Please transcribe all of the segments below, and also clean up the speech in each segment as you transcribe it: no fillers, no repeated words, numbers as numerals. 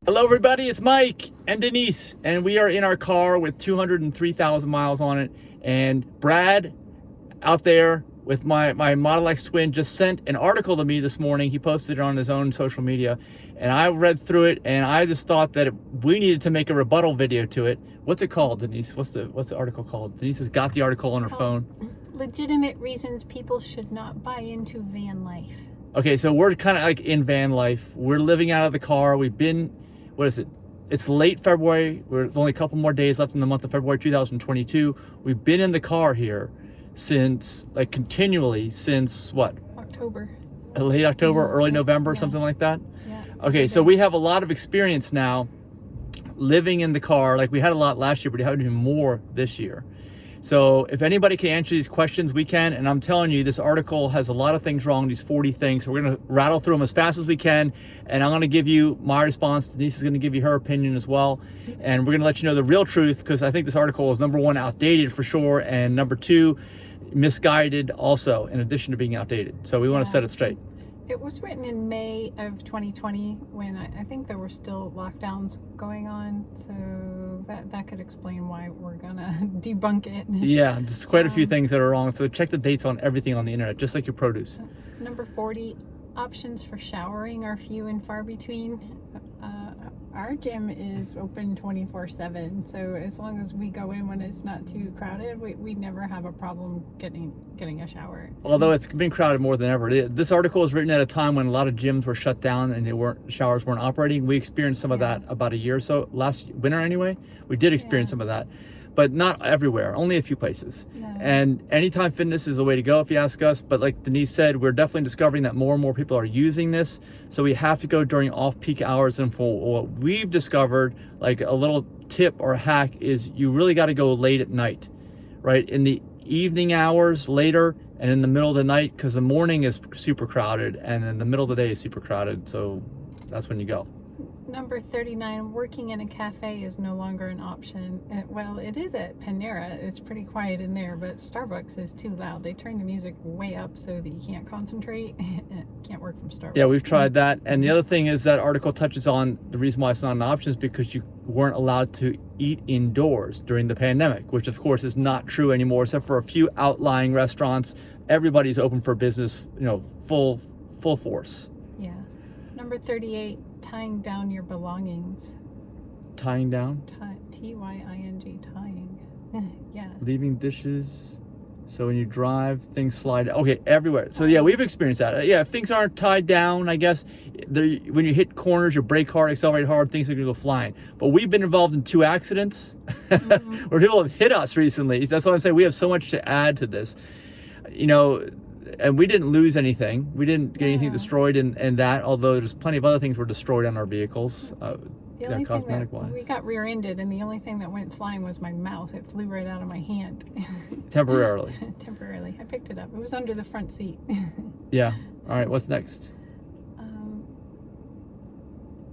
Hello everybody, it's Mike and Denise, and we are in our car with 203,000 miles on it, and Brad out there with my Model X twin just sent an article to me this morning. He posted it on his own social media, and I read through it, and I just thought that we needed to make a rebuttal video to it. What's it called, Denise? What's the article called? Denise has got the article on her phone. Legitimate reasons people should not buy into van life. Okay, so we're kind of like in van life. We're living out of the car. We've been, what is it? It's late February. There's only a couple more days left in the month of February 2022. We've been in the car here since, like, continually since what? October. Late October, early November, something like that? Yeah. Okay, so we have a lot of experience now living in the car. Like, we had a lot last year, but we have even more this year. So if anybody can answer these questions, we can. And I'm telling you, this article has a lot of things wrong, these 40 things. So we're going to rattle through them as fast as we can. And I'm going to give you my response. Denise is going to give you her opinion as well. And we're going to let you know the real truth, because I think this article is, number one, outdated for sure. And number two, misguided also, in addition to being outdated. So we want to set it straight. It was written in May of 2020 when I think there were still lockdowns going on. So that could explain why we're going to debunk it. Yeah, there's quite a few things that are wrong. So check the dates on everything on the internet, just like your produce. Number 40, options for showering are few and far between. Our gym is open 24/7, so as long as we go in when it's not too crowded, we never have a problem getting a shower. Although it's been crowded more than ever. This article was written at a time when a lot of gyms were shut down and showers weren't operating. We experienced some of that about a year or so, last winter anyway. We did experience some of that, but not everywhere, only a few places. No. And Anytime Fitness is the way to go if you ask us. But like Denise said, we're definitely discovering that more and more people are using this. So we have to go during off-peak hours. And for what we've discovered, like a little tip or hack, is you really got to go late at night, right? In the evening hours later and in the middle of the night, because the morning is super crowded and in the middle of the day is super crowded. So that's when you go. Number 39, working in a cafe is no longer an option. Well, it is at Panera. It's pretty quiet in there, but Starbucks is too loud. They turn the music way up so that you can't concentrate. Can't work from Starbucks. Yeah, we've tried that. And the other thing is that article touches on the reason why it's not an option is because you weren't allowed to eat indoors during the pandemic, which of course is not true anymore, except for a few outlying restaurants. Everybody's open for business, full force. Yeah. Number 38, tying down your belongings. Tying down? T-Y-I-N-G, tying. Yeah. Leaving dishes. So when you drive, things slide. Okay, everywhere. So yeah, we've experienced that. Yeah, if things aren't tied down, I guess, when you hit corners, you brake hard, accelerate hard, things are going to go flying. But we've been involved in 2 accidents where people have hit us recently. That's why I'm saying we have so much to add to this. And we didn't lose anything. We didn't get anything destroyed in that, although there's plenty of other things were destroyed on our vehicles, the only cosmetic thing wise. we got rear-ended, and the only thing that went flying was my mouse. It flew right out of my hand. Temporarily. Temporarily. I picked it up. It was under the front seat. Yeah. All right, what's next?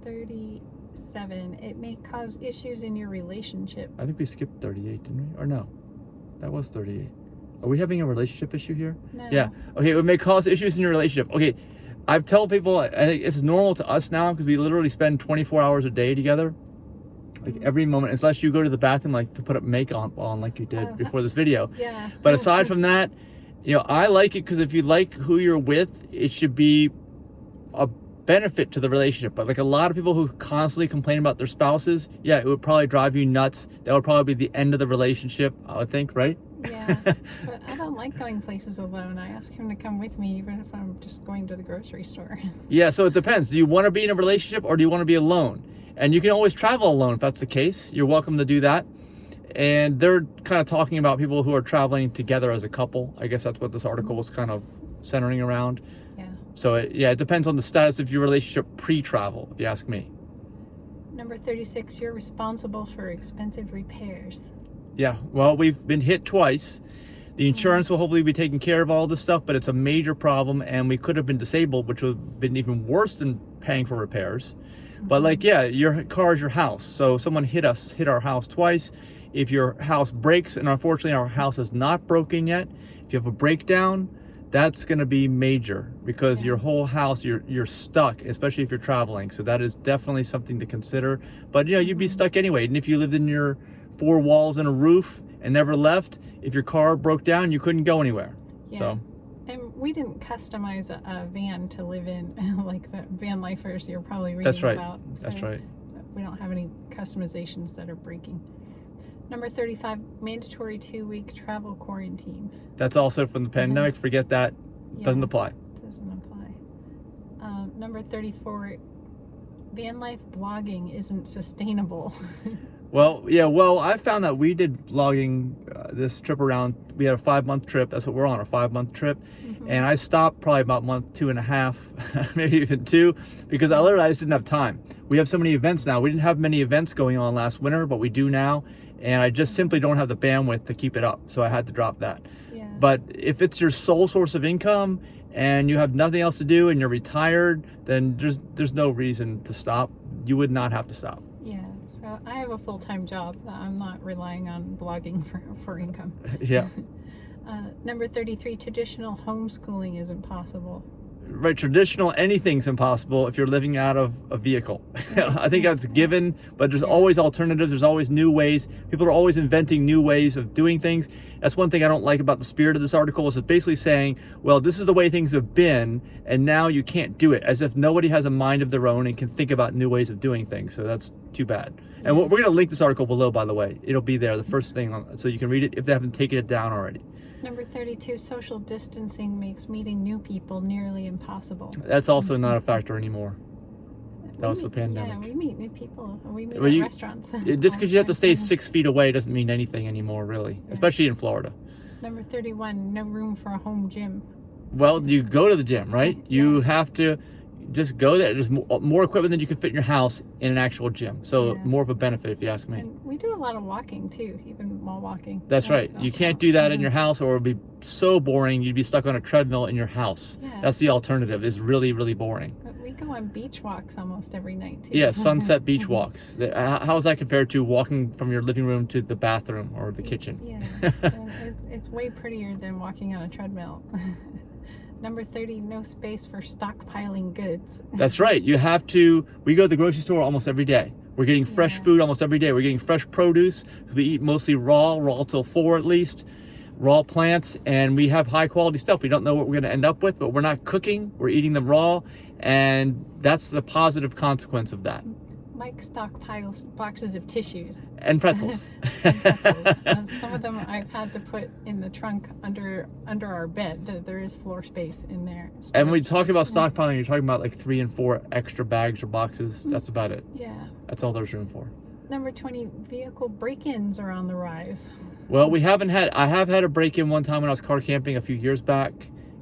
37. It may cause issues in your relationship. I think we skipped 38, didn't we? Or no, that was 38. Are we having a relationship issue here? No. Yeah. Okay, it may cause issues in your relationship. Okay, I've told people, I think it's normal to us now because we literally spend 24 hours a day together. Like every moment, unless you go to the bathroom, like to put up makeup on like you did before this video. Yeah. But aside from that, I like it because if you like who you're with, it should be a benefit to the relationship. But like a lot of people who constantly complain about their spouses, yeah, it would probably drive you nuts. That would probably be the end of the relationship, I would think, right? Yeah, but I don't like going places alone. I ask him to come with me even if I'm just going to the grocery store. Yeah, so it depends. Do you want to be in a relationship or do you want to be alone? And you can always travel alone if that's the case. You're welcome to do that. And they're kind of talking about people who are traveling together as a couple. I guess that's what this article was kind of centering around. Yeah. So it depends on the status of your relationship pre-travel, if you ask me. Number 36, you're responsible for expensive repairs. Yeah, well, we've been hit twice. The insurance will hopefully be taking care of all this stuff, but it's a major problem, and we could have been disabled, which would have been even worse than paying for repairs. But like, yeah, your car is your house. So someone hit our house twice. If your house breaks, and unfortunately our house is not broken yet, if you have a breakdown, that's going to be major, because your whole house, you're stuck, especially if you're traveling. So that is definitely something to consider. But you'd be stuck anyway. And if you lived in your 4 walls and a roof and never left, if your car broke down, you couldn't go anywhere. Yeah. So. And we didn't customize a van to live in like the van lifers you're probably reading That's right. about. So That's right. we don't have any customizations that are breaking. Number 35, mandatory 2-week travel quarantine. That's also from the pandemic. Forget that. Doesn't apply. Doesn't apply. Number 34, van life blogging isn't sustainable. Well, yeah, I found that we did vlogging this trip around. We had a 5-month trip. That's what we're on, a 5-month trip. And I stopped probably about month 2.5, maybe even 2, because I just didn't have time. We have so many events now. We didn't have many events going on last winter, but we do now. And I just simply don't have the bandwidth to keep it up. So I had to drop that. Yeah. But if it's your sole source of income and you have nothing else to do and you're retired, then there's no reason to stop. You would not have to stop. Yeah. So I have a full-time job. I'm not relying on blogging for income. Yeah. Number 33, traditional homeschooling isn't possible. Right, traditional anything's impossible if you're living out of a vehicle. I think that's given, but there's always alternatives. There's always new ways. People are always inventing new ways of doing things. That's one thing I don't like about the spirit of this article, is it's basically saying, well, this is the way things have been, and now you can't do it, as if nobody has a mind of their own and can think about new ways of doing things. So that's too bad. And we're going to link this article below, by the way. It'll be there, the first thing, so you can read it if they haven't taken it down already. Number 32, social distancing makes meeting new people nearly impossible. That's also not a factor anymore. That was the pandemic. Yeah, we meet new people. We meet Well, at restaurants. Just because you have to stay 6 feet away doesn't mean anything anymore, really, especially in Florida. Number 31, no room for a home gym. Well, you go to the gym, right? You have to just go there. There's more equipment than you can fit in your house in an actual gym. So more of a benefit, if you ask me. And we do a lot of walking too, even while walking. That's right. You can't do that in your house, or it would be so boring. You'd be stuck on a treadmill in your house. Yeah. That's the alternative. It's really, really boring. But we go on beach walks almost every night too. Yeah, sunset beach walks. How is that compared to walking from your living room to the bathroom or the kitchen? Yeah, and it's way prettier than walking on a treadmill. Number 30, no space for stockpiling goods. That's right. You have to. We go to the grocery store almost every day. We're getting fresh food almost every day. We're getting fresh produce, because we eat mostly raw till 4 at least, raw plants, and we have high quality stuff. We don't know what we're going to end up with, but we're not cooking. We're eating them raw, and that's the positive consequence of that. Mike stockpiles boxes of tissues. And pretzels. And some of them I've had to put in the trunk under our bed. There is floor space in there. And when you talk about stockpiling, you're talking about like 3 and 4 extra bags or boxes. That's about it. Yeah. That's all there's room for. Number 20, vehicle break-ins are on the rise. Well, I have had a break-in one time when I was car camping a few years back,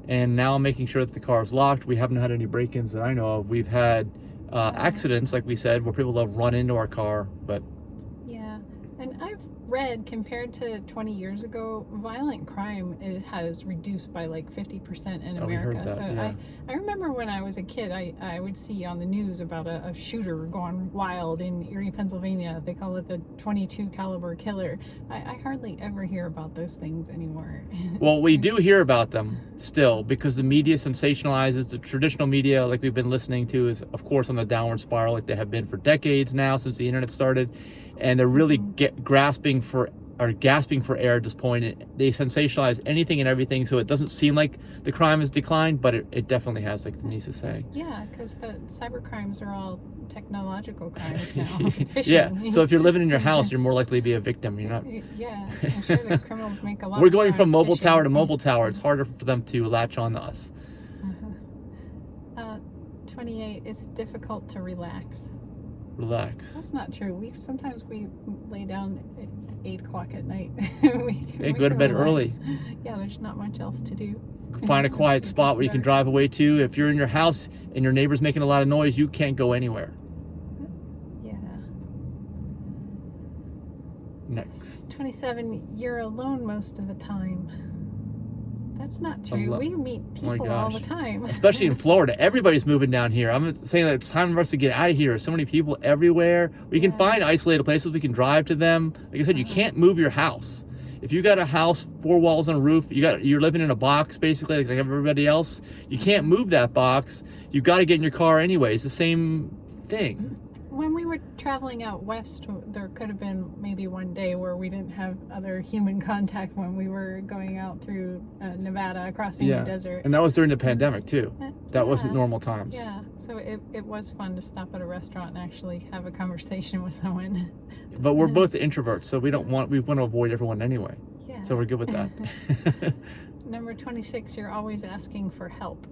and now I'm making sure that the car is locked. We haven't had any break-ins that I know of. We've had accidents, like we said, where people have run into our car, but yeah. And I've read, compared to 20 years ago, violent crime has reduced by like 50% in America. Heard that, so yeah. I remember when I was a kid, I would see on the news about a shooter gone wild in Erie, Pennsylvania. They call it the 22 caliber killer. I hardly ever hear about those things anymore. Well, we do hear about them still, because the media sensationalizes. The traditional media, like we've been listening to, is of course on the downward spiral, like they have been for decades now, since the internet started, and they're really gasping for air at this point. They sensationalize anything and everything, so it doesn't seem like the crime has declined, but it definitely has, like Denise is saying. Yeah, because the cyber crimes are all technological crimes now. Phishing. Yeah, so if you're living in your house, you're more likely to be a victim. You're not. Yeah, I'm sure the criminals make a lot. We're going from more mobile phishing. tower to mobile tower. It's harder for them to latch on to us. 28, it's difficult to relax. Relax. That's not true. Sometimes we lay down at 8 o'clock at night. we Go to bed early. Yeah, there's not much else to do. Find a quiet spot where you can drive away to. If you're in your house and your neighbor's making a lot of noise, you can't go anywhere. Yeah. Next. 27, you're alone most of the time. That's not true. We meet people all the time. Especially in Florida. Everybody's moving down here. I'm saying that it's time for us to get out of here. There's so many people everywhere. We can find isolated places. We can drive to them. Like I said, you can't move your house. If you got a house, 4 walls and a roof, you're living in a box basically like everybody else. You can't move that box. You got to get in your car anyway. It's the same thing. When we were traveling out west, there could have been maybe one day where we didn't have other human contact when we were going out through Nevada, crossing the desert. And that was during the pandemic too. That wasn't normal times. Yeah, so it was fun to stop at a restaurant and actually have a conversation with someone. But we're both introverts, so we want to avoid everyone anyway. Yeah. So we're good with that. Number 26, you're always asking for help.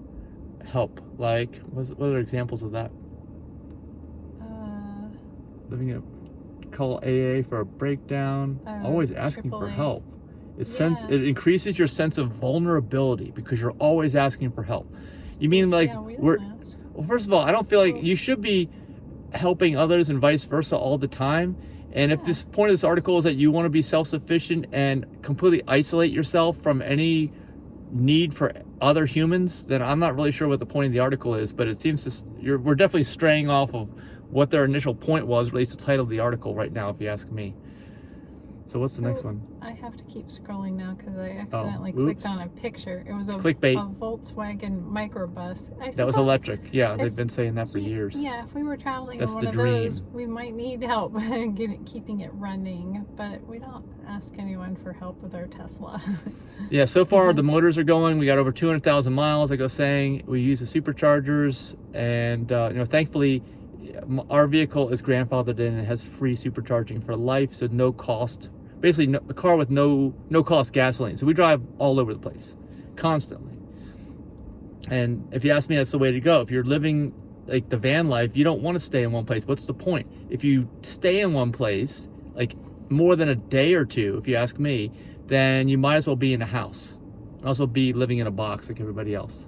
Help, like what are examples of that? Living in call AA for a breakdown. Always asking for help. It increases your sense of vulnerability because you're always asking for help. You mean like well, first of all, I don't feel like you should be helping others and vice versa all the time. And if this point of this article is that you want to be self-sufficient and completely isolate yourself from any need for other humans, then I'm not really sure what the point of the article is. But it seems we're definitely straying off of what their initial point was, or at least the title of the article right now, if you ask me. So what's the next one? I have to keep scrolling now because I accidentally clicked on a picture. It was a clickbait. A Volkswagen microbus. That was electric. Yeah, they've been saying that for years. Yeah, if we were traveling in one of those, we might need help keeping it running, but we don't ask anyone for help with our Tesla. Yeah, so far the motors are going. We got over 200,000 miles, like I was saying. We use the superchargers, and thankfully, our vehicle is grandfathered in and has free supercharging for life, so no cost. Basically, a car with no cost gasoline. So we drive all over the place, constantly. And if you ask me, that's the way to go. If you're living like the van life, you don't want to stay in one place. What's the point? If you stay in one place, like more than a day or two, if you ask me, then you might as well be in a house. Also be living in a box like everybody else.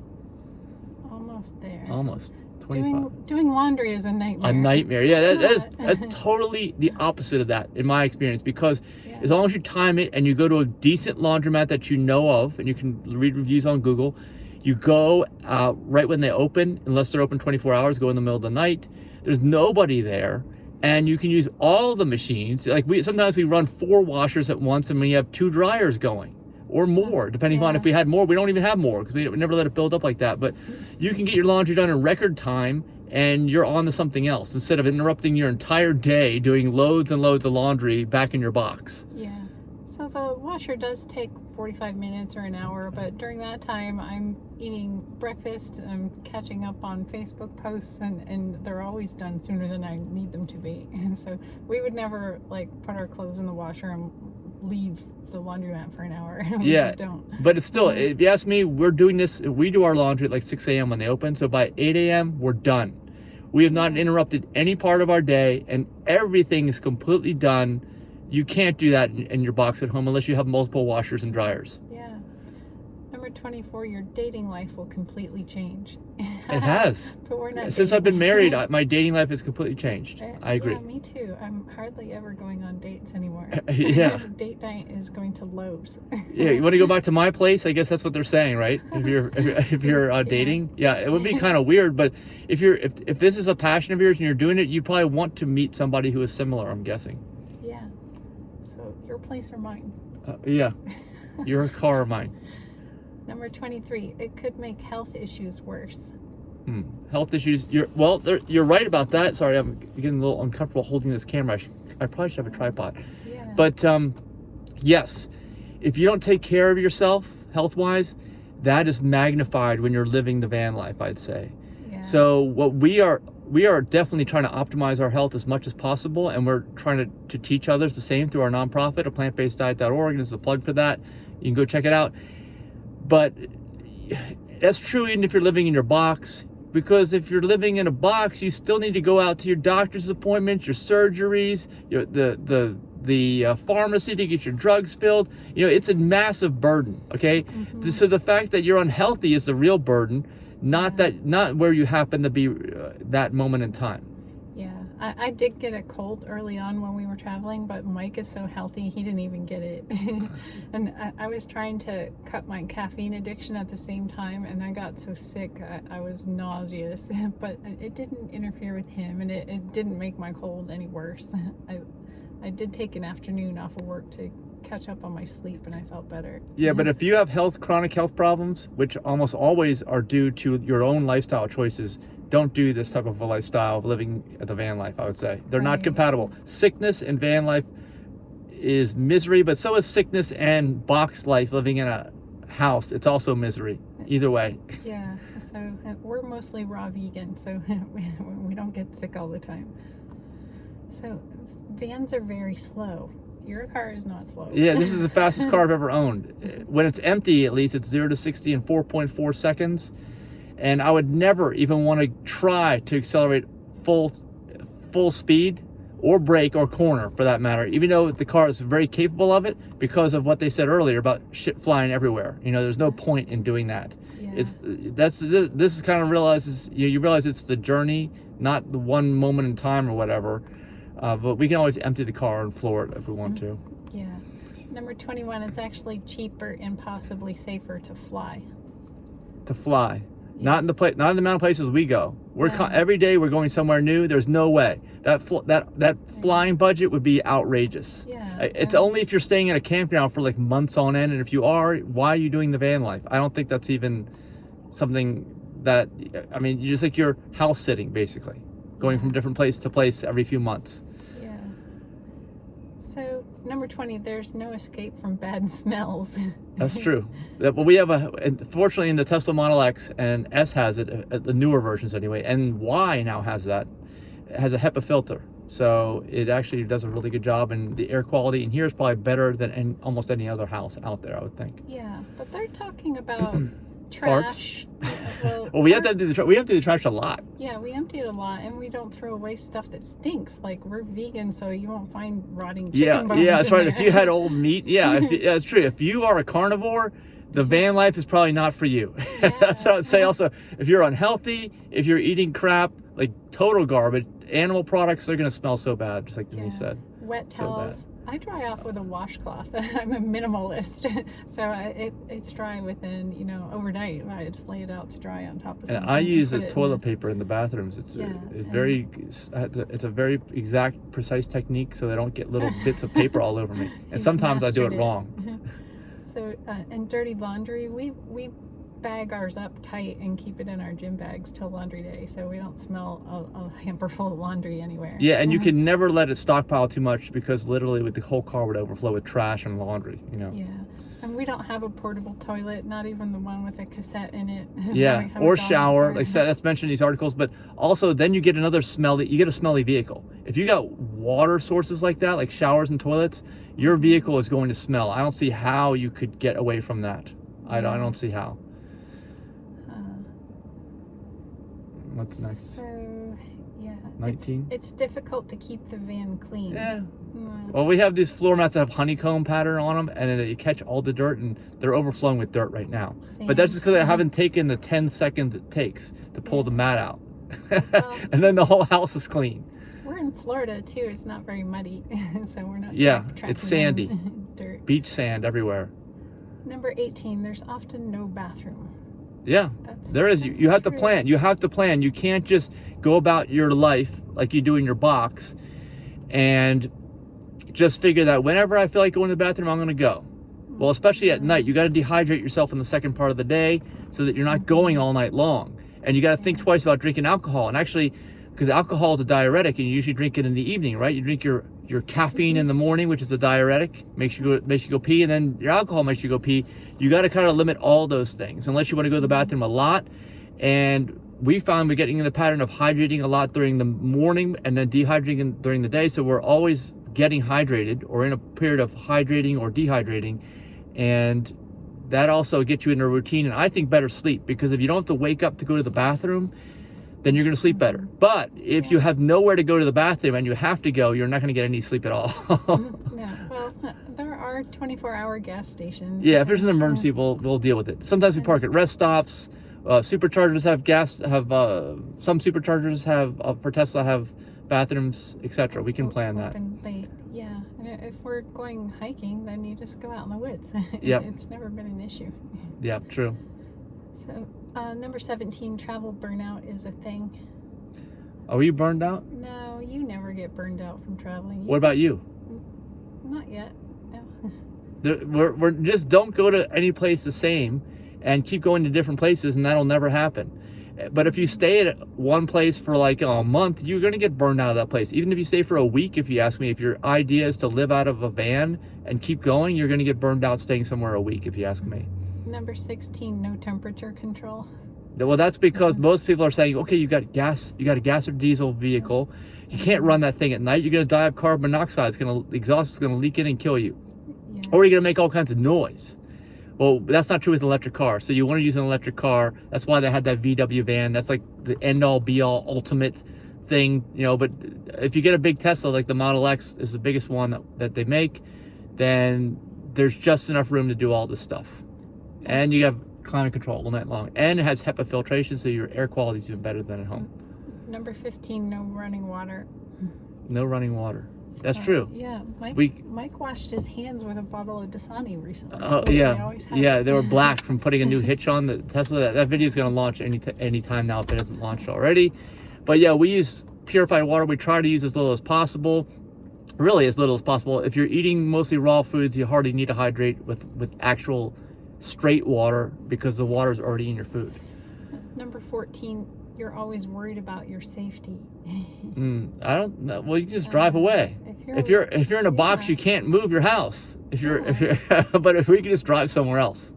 Almost there. Almost. Doing laundry is a nightmare. A nightmare. Yeah, that's totally the opposite of that in my experience, because as long as you time it and you go to a decent laundromat that you know of, and you can read reviews on Google, you go right when they open, unless they're open 24 hours, go in the middle of the night. There's nobody there, and you can use all the machines. Like sometimes we run 4 washers at once, and we have 2 dryers going. Or more, depending on if we had more. We don't even have more because we never let it build up like that. But you can get your laundry done in record time, and you're on to something else instead of interrupting your entire day doing loads and loads of laundry back in your box. Yeah. So the washer does take 45 minutes or an hour, but during that time I'm eating breakfast, I'm catching up on Facebook posts, and they're always done sooner than I need them to be. And so we would never like put our clothes in the washer and leave the laundromat for an hour. We just don't. But it's still, if you ask me, we're doing this, we do our laundry at like 6 a.m. when they open, so by 8 a.m. we're done. We have not interrupted any part of our day, and everything is completely done. You can't do that in your box at home unless you have multiple washers and dryers. Yeah. Number 24, your dating life will completely change. It has. But we're not. Since I've been married, my dating life has completely changed. I agree. Yeah, me too. I'm hardly ever going on dates anymore. Yeah. Date night is going to Lowe's. Yeah, you want to go back to my place? I guess that's what they're saying, right? If you're dating, yeah, it would be kind of weird. But if this is a passion of yours and you're doing it, you probably want to meet somebody who is similar. I'm guessing. Yeah. So your place or mine? Yeah, your car or mine. Number 23, it could make health issues worse. Health issues. You're right about that. Sorry, I'm getting a little uncomfortable holding this camera. I probably should have a tripod. Yeah. But yes, if you don't take care of yourself health-wise, that is magnified when you're living the van life, I'd say. Yeah. So what we are definitely trying to optimize our health as much as possible, and we're trying to teach others the same through our nonprofit, plantbaseddiet.org. This is a plug for that. You can go check it out. But that's true even if you're living in your box, because if you're living in a box, you still need to go out to your doctor's appointments, your surgeries, the pharmacy to get your drugs filled. It's a massive burden. Okay, so the fact that you're unhealthy is the real burden, not where you happen to be that moment in time. Yeah, I did get a cold early on when we were traveling, but Mike is so healthy, he didn't even get it. And I was trying to cut my caffeine addiction at the same time, and I got so sick, I was nauseous, but it didn't interfere with him, and it didn't make my cold any worse. I did take an afternoon off of work to catch up on my sleep, and I felt better. Yeah, but if you have chronic health problems, which almost always are due to your own lifestyle choices, don't do this type of a lifestyle of living the van life, I would say. They're not compatible. Sickness and van life is misery, but so is sickness and box life, living in a house. It's also misery, either way. Yeah, so we're mostly raw vegan, so we don't get sick all the time. So vans are very slow. Your car is not slow. Yeah, this is the fastest car I've ever owned. When it's empty, at least, it's 0 to 60 in 4.4 seconds. And I would never even want to try to accelerate full speed or brake or corner, for that matter, even though the car is very capable of it, because of what they said earlier about shit flying everywhere. You know, there's no point in doing that. Yeah. This is kind of realizes, you realize it's the journey, not the one moment in time or whatever. But we can always empty the car and floor it if we want to. Yeah. Number 21, it's actually cheaper and possibly safer to fly. To fly. Yeah. Not in the amount of places we go. Every day we're going somewhere new. There's no way that flying budget would be outrageous. Yeah. It's only if you're staying at a campground for like months on end, and if you are, why are you doing the van life? I don't think that's even something that, I mean, you just like you're house sitting basically, going from different place to place every few months. Yeah. So number 20, there's no escape from bad smells. That's true. But we have fortunately in the Tesla Model X, and S has it, the newer versions anyway, and Y now has that. It has a HEPA filter. So it actually does a really good job, and the air quality in here is probably better than almost any other house out there, I would think. Yeah, but they're talking about trash. Well, we have to do the trash a lot. Yeah, we empty it a lot, and we don't throw away stuff that stinks. Like, we're vegan, so you won't find rotting chicken bones. Yeah, that's right. There. If you had old meat, that's true. If you are a carnivore, the van life is probably not for you. Yeah. That's what I would say. Also, if you're unhealthy, if you're eating crap, like total garbage, animal products, they're going to smell so bad, just like Denise said. Wet towels. I dry off with a washcloth. I'm a minimalist, so it's dry within, overnight. I just lay it out to dry on top of something. And I use a toilet paper in the bathrooms. It's a very exact, precise technique, so they don't get little bits of paper all over me. And sometimes I do it wrong. So, and dirty laundry, we bag ours up tight and keep it in our gym bags till laundry day, so we don't smell a hamper full of laundry anywhere. Yeah, and you can never let it stockpile too much, because literally the whole car would overflow with trash and laundry, Yeah, and we don't have a portable toilet, not even the one with a cassette in it. Yeah, or shower, like that's mentioned in these articles. But also, then you get another a smelly vehicle. If you got water sources like that, like showers and toilets, your vehicle is going to smell. I don't see how you could get away from that. I don't see how. What's next? So, yeah. 19? It's difficult to keep the van clean. Yeah. Well, we have these floor mats that have honeycomb pattern on them, and they catch all the dirt, and they're overflowing with dirt right now. But that's just because I haven't taken the 10 seconds it takes to pull the mat out. And then the whole house is clean. We're in Florida, too. It's not very muddy, so we're not it's sandy. Dirt. Beach sand everywhere. Number 18, there's often no bathroom. Yeah, there is. You have to plan. You have to plan. You can't just go about your life like you do in your box and just figure that whenever I feel like going to the bathroom, I'm going to go. Well, especially at night, you got to dehydrate yourself in the second part of the day so that you're not going all night long. And you got to think twice about drinking alcohol. And actually, because alcohol is a diuretic, and you usually drink it in the evening, right? You drink your caffeine in the morning, which is a diuretic, makes you go pee, and then your alcohol makes you go pee. You got to kind of limit all those things unless you want to go to the bathroom a lot. And we found we're getting in the pattern of hydrating a lot during the morning and then dehydrating during the day. So we're always getting hydrated, or in a period of hydrating or dehydrating, and that also gets you in a routine, and I think better sleep, because if you don't have to wake up to go to the bathroom, then you're going to sleep better. But if you have nowhere to go to the bathroom and you have to go, you're not going to get any sleep at all. Yeah, well, there are 24-hour gas stations. Yeah, if there's an emergency, we'll deal with it. Sometimes we park at rest stops. Superchargers have some superchargers have for Tesla have bathrooms, etc. We can plan that. Yeah, and if we're going hiking, then you just go out in the woods. Yeah, it's never been an issue. Yeah, true. So, number 17, travel burnout is a thing. Are you burned out? No, you never get burned out from traveling. What about you? Not yet. No. We're just don't go to any place the same and keep going to different places, and that'll never happen. But if you stay at one place for like a month, you're going to get burned out of that place. Even if you stay for a week, if you ask me, if your idea is to live out of a van and keep going, you're going to get burned out staying somewhere a week, if you ask me. Number 16, no temperature control. Well, that's because most people are saying, okay, you got a gas or diesel vehicle. You can't run that thing at night. You're going to die of carbon monoxide. The exhaust is going to leak in and kill you. Yeah. Or you're going to make all kinds of noise. Well, that's not true with an electric car. So you want to use an electric car. That's why they had that VW van. That's like the end-all, be-all, ultimate thing, you know. But if you get a big Tesla, like the Model X is the biggest one that they make, then there's just enough room to do all this stuff. And you have climate control all night long. And it has HEPA filtration, so your air quality is even better than at home. Number 15, no running water. No running water. That's true. Yeah, Mike washed his hands with a bottle of Dasani recently. Oh yeah, they were black from putting a new hitch on the Tesla. That video is going to launch any time now if it hasn't launched already. But yeah, we use purified water. We try to use as little as possible, really as little as possible. If you're eating mostly raw foods, you hardly need to hydrate with actual straight water because the water is already in your food. Number 14, you're always worried about your safety. I don't know. Well, you can just drive away. If you're in a box, you can't move your house. But if we can just drive somewhere else.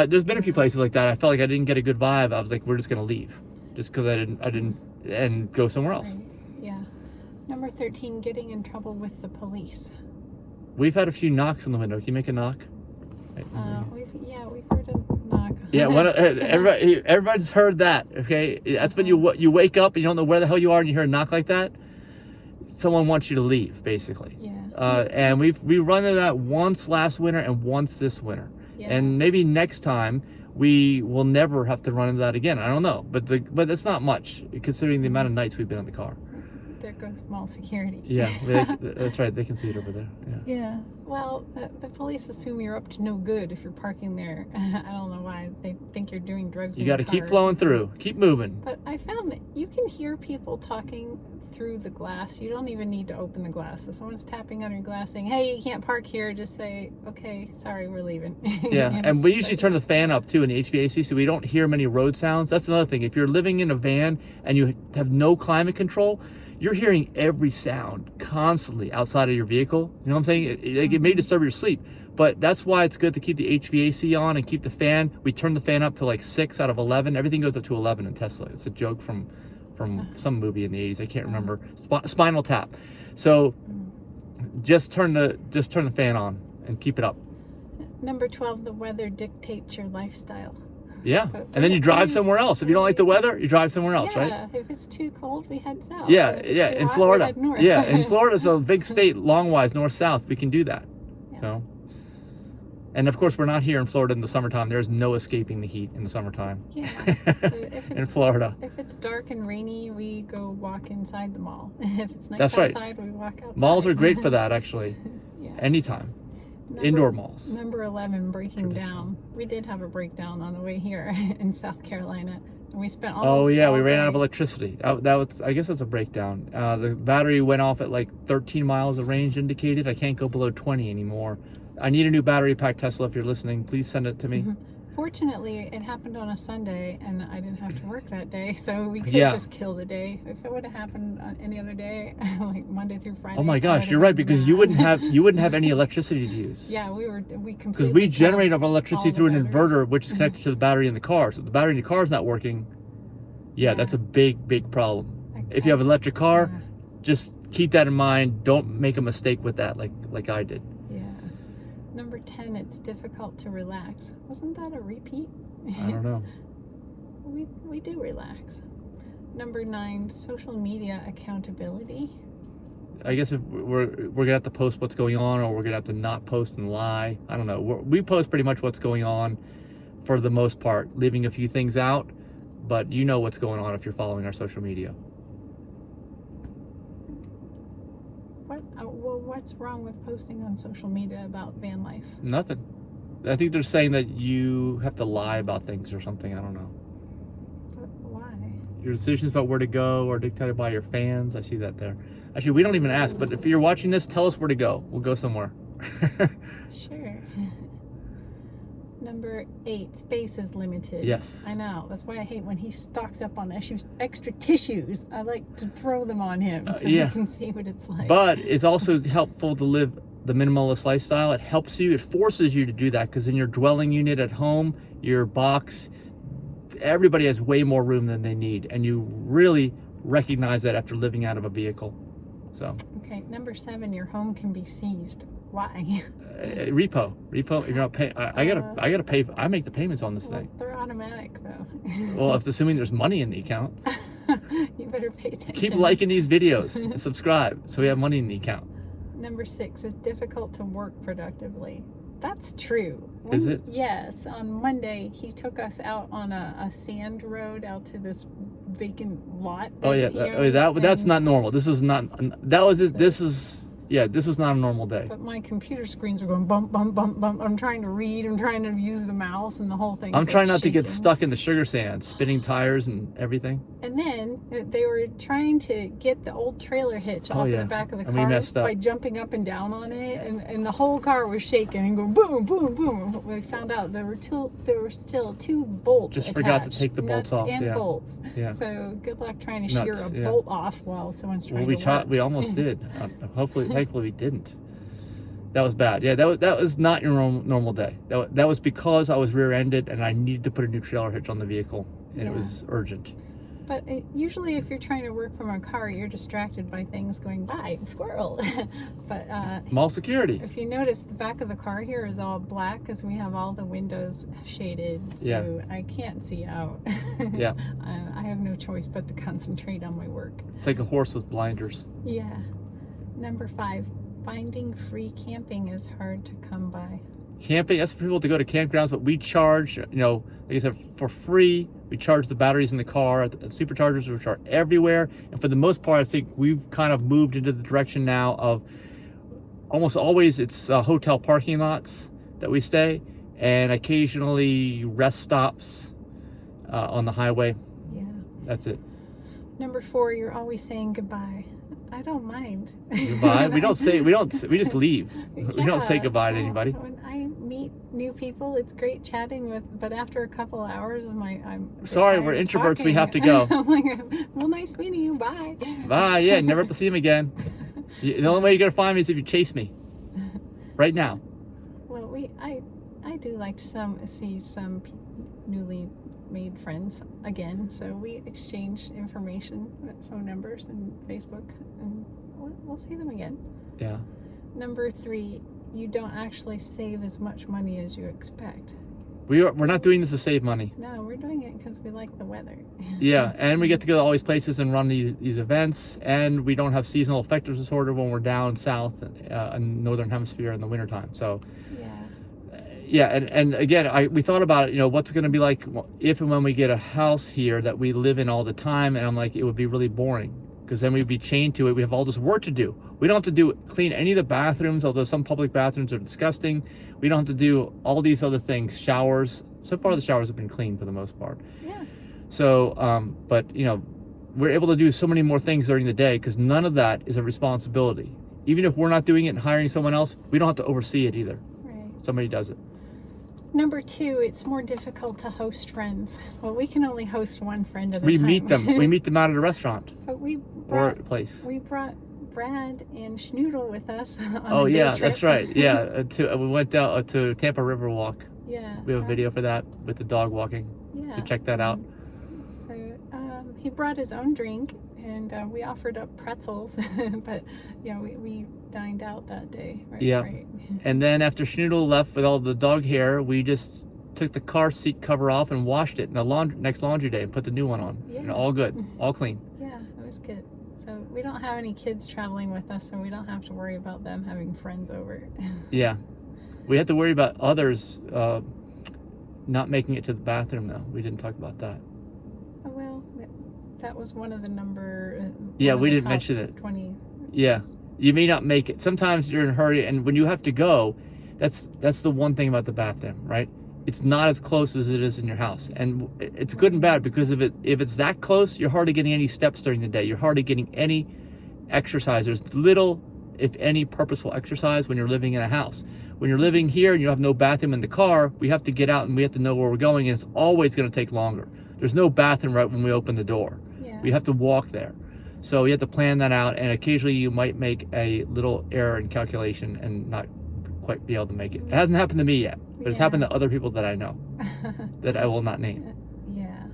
There's been a few places like that. I felt like I didn't get a good vibe. I was like, we're just gonna leave, just because I didn't, and go somewhere else. Right. Yeah. Number 13, getting in trouble with the police. We've had a few knocks on the window. Can you make a knock? We've heard a knock. Yeah, everybody's heard that. Okay, that's when you wake up and you don't know where the hell you are and you hear a knock like that. Someone wants you to leave, basically. Yeah. And we run into that once last winter and once this winter. Yeah. And maybe next time we will never have to run into that again. I don't know, but it's not much considering the amount of nights we've been in the car. There goes mall security. Yeah, that's right. They can see it over there. Yeah. Yeah. Well, the police assume you're up to no good if you're parking there. I don't know why they think you're doing drugs. You got to keep flowing through. Keep moving. But I found that you can hear people talking through the glass. You don't even need to open the glass. If someone's tapping on your glass saying, "Hey, you can't park here," just say, "Okay, sorry, we're leaving." Yeah, and we usually turn the fan up too in the HVAC, so we don't hear many road sounds. That's another thing. If you're living in a van and you have no climate control, you're hearing every sound constantly outside of your vehicle. You know what I'm saying? It may disturb your sleep, but that's why it's good to keep the HVAC on and keep the fan. We turn the fan up to like 6 out of 11. Everything goes up to 11 in Tesla. It's a joke from some movie in the 80s. I can't remember. Spinal Tap. So just turn the fan on and keep it up. Number 12, the weather dictates your lifestyle. Yeah, and then you drive somewhere else. If you don't like the weather, you drive somewhere else, right? Yeah, if it's too cold, we head south. Yeah, in Florida. Yeah, in Florida's a big state, long-wise, north-south. We can do that. Yeah. So, and of course, we're not here in Florida in the summertime. There's no escaping the heat in the summertime. Yeah. If in Florida. If it's dark and rainy, we go walk inside the mall. If it's nice That's outside, right. we walk outside. Malls are great for that, actually. Yeah. Anytime. Indoor malls. Number 11, breaking down. We did have a breakdown on the way here in South Carolina, and we spent almost we ran out of electricity. That was, I guess that's a breakdown. The battery went off at like 13 miles of range indicated. I can't go below 20 anymore. I need a new battery pack, Tesla. If you're listening, please send it to me. Mm-hmm. Fortunately, it happened on a Sunday, and I didn't have to work that day, so we could just kill the day. If it would have happened on any other day, like Monday through Friday. Oh my gosh, you're right, because you wouldn't have any electricity to use. Yeah, we completely. Because we generate our electricity through an inverter, which is connected to the battery in the car. So if the battery in the car is not working, that's a big problem. If you have an electric car, just keep that in mind. Don't make a mistake with that, like I did. Number 10, it's difficult to relax. Wasn't that a repeat? I don't know. We do relax. Number 9, social media accountability. I guess if we're gonna have to post what's going on, or we're gonna have to not post and lie. I don't know. We post pretty much what's going on for the most part, leaving a few things out, but you know what's going on if you're following our social media. What's wrong with posting on social media about van life? Nothing. I think they're saying that you have to lie about things or something. I don't know. But why? Your decisions about where to go are dictated by your fans. I see that there. Actually, we don't even ask, but if you're watching this, tell us where to go. We'll go somewhere. Sure. Number 8, space is limited. Yes. I know. That's why I hate when he stocks up on extra tissues. I like to throw them on him so yeah. he can see what it's like. But it's also helpful to live the minimalist lifestyle. It helps you, it forces you to do that, because in your dwelling unit at home, your box, everybody has way more room than they need, and you really recognize that after living out of a vehicle. So okay, number 7, your home can be seized. Why? Repo. You're not paying. I gotta pay. I make the payments on this thing. They're automatic though. Well, if assuming there's money in the account. You better pay attention. Keep liking these videos and subscribe so we have money in the account. Number 6, it's difficult to work productively. That's true. Is it? Yes. On Monday, he took us out on a sand road out to this vacant lot. Oh yeah, that's not normal. This is not. This was not a normal day. But my computer screens are going bump, bump, bump, bump. I'm trying to read. I'm trying to use the mouse, and the whole thing. I'm trying not to get stuck in the sugar sand, spinning tires and everything. And then they were trying to get the old trailer hitch off of the back of the car by jumping up and down on it, and the whole car was shaking and going boom, boom, boom. We found out there were still 2 bolts. Just attached, forgot to take the bolts nuts off. And bolts. Yeah. So good luck trying to shear a bolt off while someone's trying to work. We almost did. Hopefully we didn't. That was bad. Yeah, that was not your normal day. That was because I was rear-ended and I needed to put a new trailer hitch on the vehicle, and it was urgent. But usually if you're trying to work from a car, you're distracted by things going by. Squirrel. But mall security. If you notice, the back of the car here is all black because we have all the windows shaded, so I can't see out. Yeah. I have no choice but to concentrate on my work. It's like a horse with blinders. Yeah. Number 5, finding free camping is hard to come by. Camping, that's for people to go to campgrounds, but we charge, like I said, for free. We charge the batteries in the car, the superchargers, which are everywhere. And for the most part, I think we've kind of moved into the direction now of almost always it's hotel parking lots that we stay, and occasionally rest stops on the highway. Yeah. That's it. Number 4, you're always saying goodbye. I don't mind. Goodbye? we just leave. Yeah, we don't say goodbye to anybody. When I meet new people, it's great chatting with, but after a couple hours I'm sorry, we're introverts, talking. We have to go. I'm like, well, nice meeting you, bye. Bye, yeah, never have to see him again. The only way you're gonna find me is if you chase me. Right now. Well, I do like to see some newly made friends again, so we exchange information, phone numbers and Facebook, and we'll see them again. Yeah. Number 3, you don't actually save as much money as you expect. We're not doing this to save money. No, we're doing it because we like the weather. Yeah, and we get to go to all these places and run these events, and we don't have seasonal affective disorder when we're down south in northern hemisphere in the wintertime. So yeah, and again, we thought about it, what's going to be like if and when we get a house here that we live in all the time, and I'm like, it would be really boring, because then we'd be chained to it. We have all this work to do. We don't have to clean any of the bathrooms, although some public bathrooms are disgusting. We don't have to do all these other things, showers. So far, the showers have been clean for the most part. Yeah. So, but, we're able to do so many more things during the day, because none of that is a responsibility. Even if we're not doing it and hiring someone else, we don't have to oversee it either. Right. Somebody does it. Number 2, it's more difficult to host friends. Well, we can only host one friend at a time. We meet them out at a restaurant. But or a place. We brought Brad and Schnoodle with us on a day trip. That's right. Yeah, we went down to Tampa River Walk. Yeah. We have a video for that with the dog walking. Yeah. So check that out. So he brought his own drink, and we offered up pretzels, but we dined out that day. Right? Yeah. Right. And then after Schnoodle left with all the dog hair, we just took the car seat cover off and washed it in the next laundry day and put the new one on. Yeah. All good, all clean. Yeah, it was good. So we don't have any kids traveling with us, so we don't have to worry about them having friends over. Yeah. We had to worry about others not making it to the bathroom, though. We didn't talk about that. Oh, well, that was one of the number. Yeah, we didn't mention it. 20. Yeah. You may not make it. Sometimes you're in a hurry, and when you have to go, that's the one thing about the bathroom, right? It's not as close as it is in your house, and it's good and bad, because if it's that close, you're hardly getting any steps during the day. You're hardly getting any exercise. There's little if any, purposeful exercise when you're living in a house. When you're living here and you have no bathroom in the car, we have to get out and we have to know where we're going, and it's always going to take longer. There's no bathroom right when we open the door. Yeah. We have to walk there. So you have to plan that out, and occasionally you might make a little error in calculation and not quite be able to make it. It hasn't happened to me yet, but it's happened to other people that I know that I will not name. Yeah.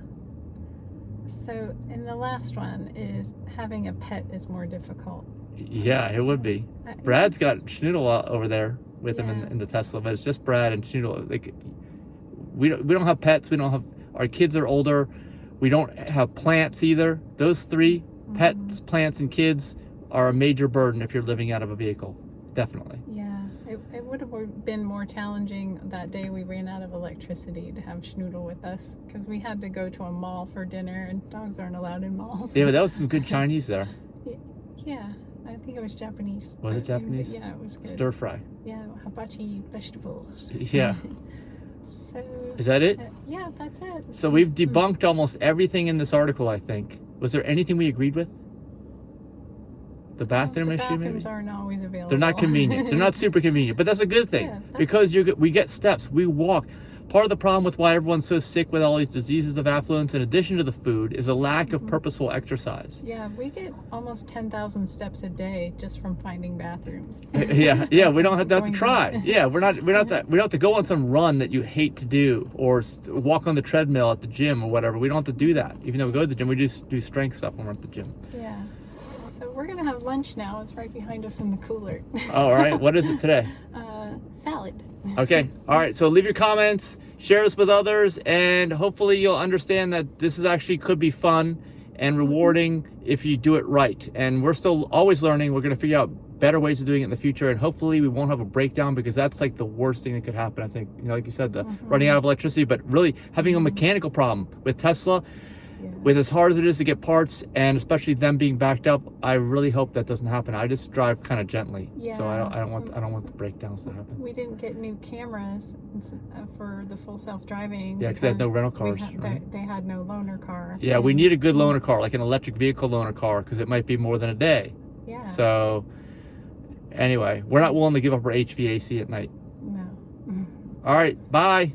So, and the last one is having a pet is more difficult. Yeah, it would be. Brad's got Schnoodle over there with him in the Tesla, but it's just Brad and Schnoodle. Like, we don't have pets. We don't have, our kids are older. We don't have plants either. Those three, pets, plants, and kids, are a major burden if you're living out of a vehicle. Definitely. Yeah, it would have been more challenging that day we ran out of electricity to have Schnoodle with us, because we had to go to a mall for dinner, and dogs aren't allowed in malls. Yeah, but that was some good Chinese there. Yeah, I think it was Japanese. Was it Japanese? Yeah, it was good. Stir fry. Yeah, hibachi vegetables. Yeah. So, is that it? Yeah, that's it. So we've debunked almost everything in this article, I think. Was there anything we agreed with? The bathroom issue, maybe? Bathrooms aren't always available. They're not convenient. They're not super convenient, but that's a good thing, because we get steps. We walk. Part of the problem with why everyone's so sick with all these diseases of affluence, in addition to the food, is a lack of purposeful exercise. Yeah, we get almost 10,000 steps a day just from finding bathrooms. yeah, we don't have to try. Yeah, we don't have to go on some run that you hate to do, or walk on the treadmill at the gym or whatever. We don't have to do that. Even though we go to the gym, we just do strength stuff when we're at the gym. Yeah. So we're gonna have lunch now. It's right behind us in the cooler. All right. What is it today? Salad. Okay. All right. So leave your comments, share this with others, and hopefully you'll understand that this is actually could be fun and rewarding if you do it right. And we're still always learning. We're going to figure out better ways of doing it in the future, and hopefully we won't have a breakdown, because that's like the worst thing that could happen. I think, like you said, the running out of electricity, but really having a mechanical problem with Tesla. With as hard as it is to get parts, and especially them being backed up, I really hope that doesn't happen. I just drive kind of gently, so I don't want the breakdowns to happen. We didn't get new cameras for the full self-driving. Yeah, because they had no rental cars. They had no loaner car. Yeah, we need a good loaner car, like an electric vehicle loaner car, because it might be more than a day. Yeah. So anyway, we're not willing to give up our HVAC at night. No. All right, bye.